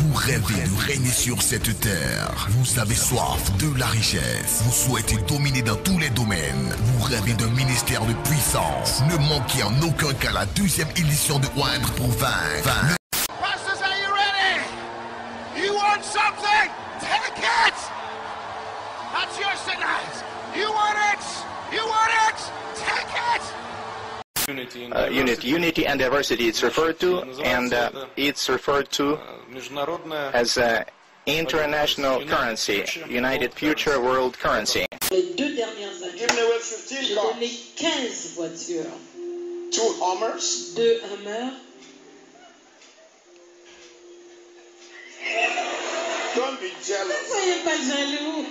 Vous rêvez de régner sur cette terre. Vous avez soif de la richesse. Vous souhaitez dominer dans tous les domaines. Vous rêvez d'un ministère de puissance. Ne manquez en aucun cas la 2e édition de Oindre pour vaincre. Pastors, are you ready? You want something? Take it! That's yours tonight. You want it? You want it? Take it! Unity and diversity it's referred to, and it's referred to as international currency, United Future World Currency. Les 2 dernières années, j'ai donné 15 voitures. 2 Hummers. 2 Hummers. Don't be jealous. Soyez pas jaloux.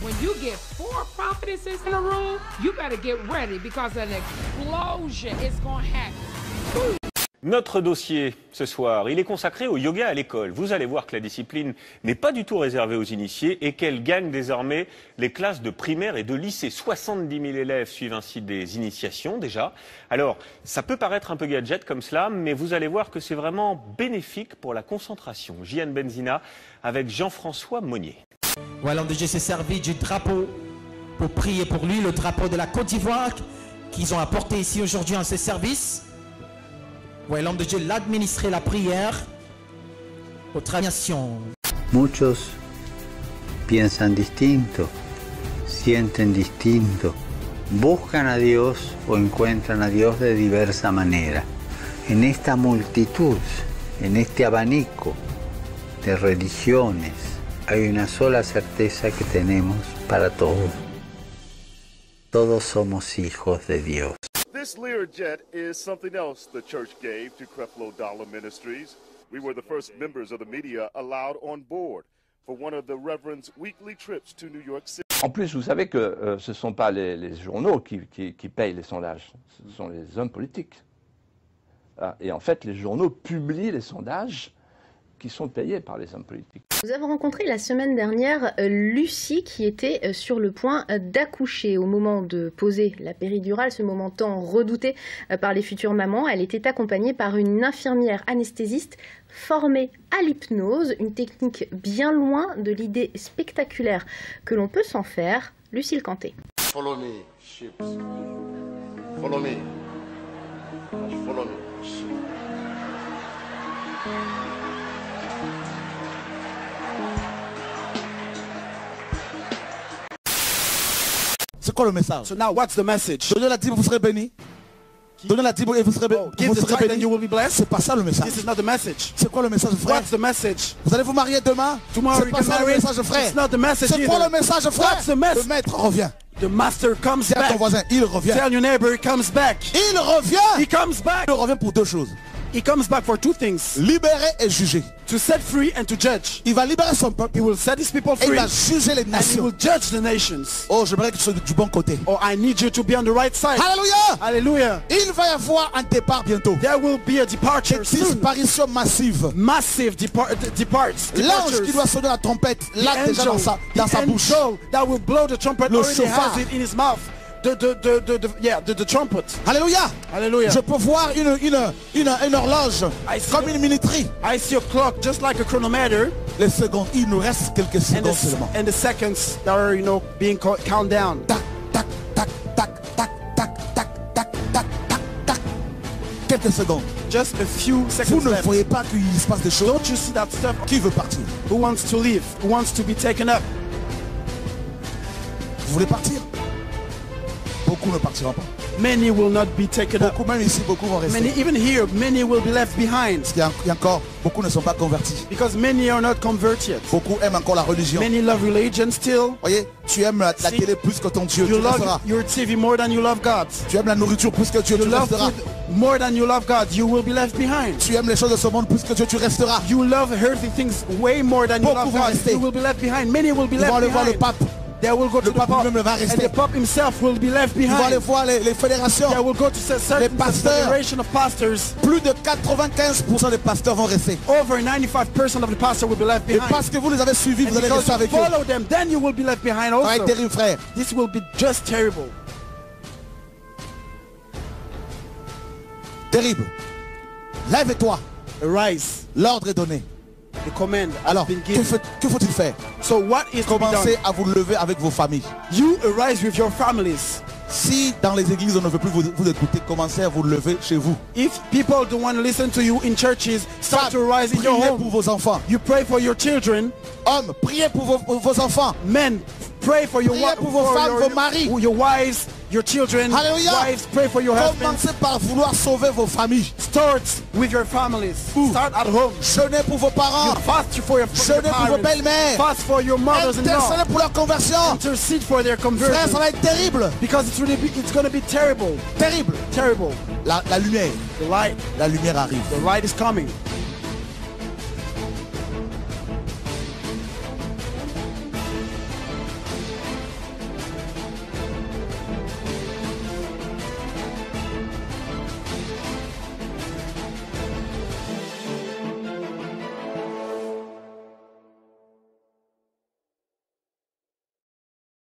When you get 4 prophetesses in a room, you better get ready because an explosion is going to happen. Notre dossier ce soir, il est consacré au yoga à l'école. Vous allez voir que la discipline n'est pas du tout réservée aux initiés et qu'elle gagne désormais les classes de primaire et de lycée. 70 000 élèves suivent ainsi des initiations déjà. Alors, ça peut paraître un peu gadget comme cela, mais vous allez voir que c'est vraiment bénéfique pour la concentration. Jian Benzina avec Jean-François Monnier. Ouais, l'homme de Dieu s'est servi du drapeau pour prier pour lui, le drapeau de la Côte d'Ivoire qu'ils ont apporté ici aujourd'hui en ce service. Ouais, l'homme de Dieu l'a administré la prière aux traditions. Muchos piensan distinto, sienten distinto, buscan a Dios o encuentran a Dios de diversa manera. En esta multitud, en este abanico de religiones, hay una sola certeza que tenemos para todos. Todos somos hijos de Dios. This Learjet is something else the church gave to Creflo Dollar Ministries. We were the first members of the media allowed on board for one of the Reverend's weekly trips to New York City. En plus, vous savez que ce ne sont pas les journaux qui payent les sondages, ce sont les hommes politiques. Et en fait, les journaux publient les sondages qui sont payés par les hommes politiques. Nous avons rencontré la semaine dernière Lucie qui était sur le point d'accoucher. Au moment de poser la péridurale, ce moment tant redouté par les futures mamans, elle était accompagnée par une infirmière anesthésiste formée à l'hypnose, une technique bien loin de l'idée spectaculaire que l'on peut s'en faire. Lucille Canté. Follow me, ships. Follow me. Follow me. C'est quoi le message? So now what's the message? Donnez la dîme, vous serez bénis. Donnez la dîme et vous serez bénis. Give the tithe and you will be blessed. C'est pas ça le message. This is not the message. C'est quoi le message, frère? What's the message? Vous allez vous marier demain? Tomorrow c'est pas ça le message, frère. It's not the message. C'est quoi le message, frère? What's the message? Le maître revient. The master comes Dis à back. ton voisin, il revient. Tell your neighbor he comes back. Il revient. He comes back. Il revient pour 2 choses. He comes back for 2 things. Libérer et juger. To set free and to judge. Il va libérer son peuple. He will set his people Et free. il va juger les And he nations. will judge the nations. Oh, j'aimerais que tu sois du bon côté. Oh, I need you to be on the right side. Alléluia. Hallelujah. Il va y avoir un départ bientôt. There will be a departure soon. Disparition massive. Massive departs. L'ange qui doit sonner la trompette, l'a déjà dans sa bouche. That will blow the trumpet Le already chauffard. has it in his mouth. The trumpet. Alléluia. Hallelujah. Je peux voir une horloge comme une minuterie. I see a clock just like a chronometer. Les secondes, il nous reste quelques secondes seulement. And the seconds that are, being count down. Tac, tac, tac, tac, tac, tac, tac, tac, tac, tac, tac. Quelques secondes. Just a few seconds Vous ne left. voyez pas qu'il se passe des choses? Don't you see that stuff? Qui veut partir? Who wants to leave? Who wants to be taken up? Vous voulez partir? Beaucoup ne partiront pas. Many will not be taken up. Beaucoup, même ici, beaucoup vont rester. Many, even here, many will be left behind. Parce qu'il y a encore, beaucoup ne sont pas convertis. Because many are not converted. Beaucoup aiment encore la religion. Many love religion still. Voyez, tu aimes la télé plus que ton Dieu. You Tu love resteras. your TV more than you love God. Tu aimes la nourriture plus que Dieu. You Tu love resteras. food more than you love God. You will be left behind. Tu aimes les choses de ce monde plus que Dieu. Tu resteras. You love earthly things way more than you Beaucoup love vont God. rester. You will be left behind. Many will be Ils left vont aller voir le behind. pape. They will go to the pape Pope, lui-même va and rester. the Pope himself will be left Ils vont aller behind. voir les fédérations. They will go to Les certain pasteurs. federation of pastors. Plus de 95% des pasteurs vont rester. Over 95% of the pastors will be left Et behind. parce que vous les avez suivis, And vous allez because rester you avec eux. follow them, then you will be left behind Ça va être also. terrible, frère. This will be just terrible. Terrible. Lève-toi. Arise. L'ordre est donné. The command has Alors, been given. que faut-il faire? So what is to be Commencez done? à vous lever avec vos familles. You arise with your families. Si dans les églises on ne veut plus vous écouter, commencez à vous lever chez vous. If people don't want to listen to you in churches, start to rise in your Priez home. pour vos enfants. You pray for your children. Hommes, priez pour vos enfants. Men, pray for your Priez pour vos femmes, vos maris. your wives, your children. Alléluia. Wives, pray for your husbands. Commencez par vouloir sauver vos familles. Start with your families. Start at home. Jeûnez pour vos parents. You fast for your Jeûnez pour vos parents. belles-mères. Fast for your mothers-in-law. Intercédez pour leur conversion. Intercede for their Frère, conversion. ça va être terrible. Because it's going to be terrible. Terrible. Terrible. La lumière. The light. La lumière arrive. The light is coming.